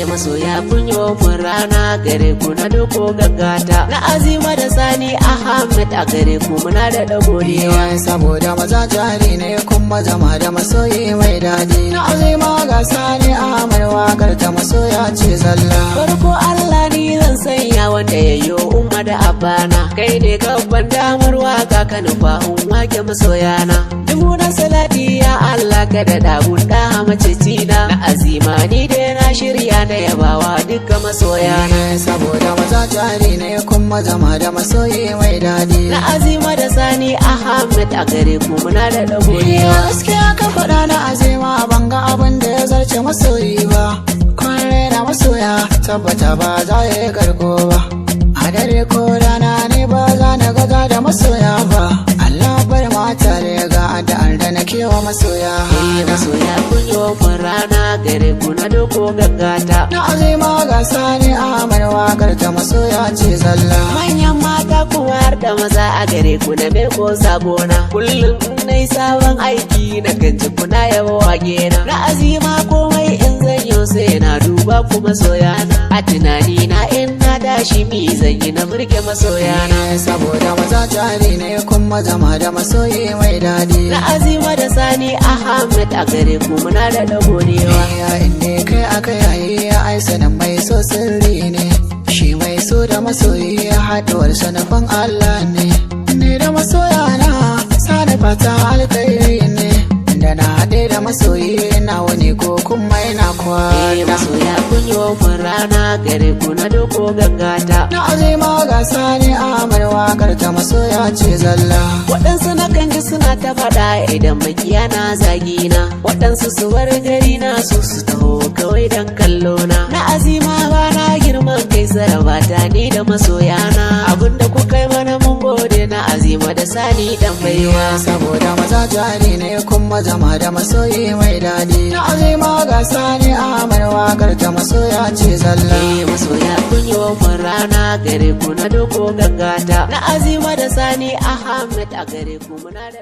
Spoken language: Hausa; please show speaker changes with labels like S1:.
S1: masoya kun yi mun rana gare ku na doko gaggata na Azima da Sani Ahmed a gare ku muna da godiya
S2: saboda maza jari ne kuma zama da masoyi mai dadi na Azima ga Sani Ahmed wakar ta masoya ce zalla
S1: farko Allah ni zan sanya wanda yayyo umma da abana kai ne gaban damar waka ka nufa wake masoyana dubu na salati ya Allah ka da dagun da macicina na Azima ni dai na shirya na yabawa duka masoyana
S2: saboda maza jari ne kuma zama da masoyi mai dadi
S1: na Azima da Sani Ahmed a gare ku muna da godiya
S2: gaskiya ka faɗa na Azima ban ga abin da ya zarce masoyi ba kwarai na masoya tabbata ba za ya yi karko ba a dare ko rana ne ba za na gaza da masoya ba Allah bar mata da ga addu'ar da na kewa masoya
S1: masoya kun yi mun rana gare ku na doko gaggata
S2: na Azima ga Sani Ahmed wakar ta masoya ce zalla
S1: manyan mata kuma har da maza a gare ku na me ko sabona kullum nai sabon aiki na kanci kuna yaba wage na Azima komai in zan yi sai na duba ku masoyana a tunani na in na tashi mi zan yi na burge masoyana
S2: saboda maza jari ne kuma zama da masoyi mai dadi
S1: na Azima da Sani Ahmed a gare ku muna da godiya
S2: inda kai aka yayi ya aisa nan mai so sirri ne shi mai so da masoyi ya haɗuwar sanafan Allah ne da masoya na sani fata alkhairi ne da na haɗe da masoyi na wani ko kuma yana kwana
S1: masoya kun yi mun rana gare ku na doko gaggata
S2: na Azima ga Sani Ahmed wakar ta masoya ce zalla
S1: waɗansu na kan ji suna ta faɗa idan makiya na zagina waɗansu su bar gari na su taho kawai dan kallo na Azima ba na girman kai sarabata ni da masoyana abinda ku kai mana mun gode na Azima da Sani dan baiwa
S2: saboda maza jari ne kuma zama da masoyi mai dadi na Azima ga Sani Ahmed wakar ta masoya ce zalla
S1: masoya kun yi mun rana gare ku na doko gaggata na Azima da Sani Ahmed a gare ku muna da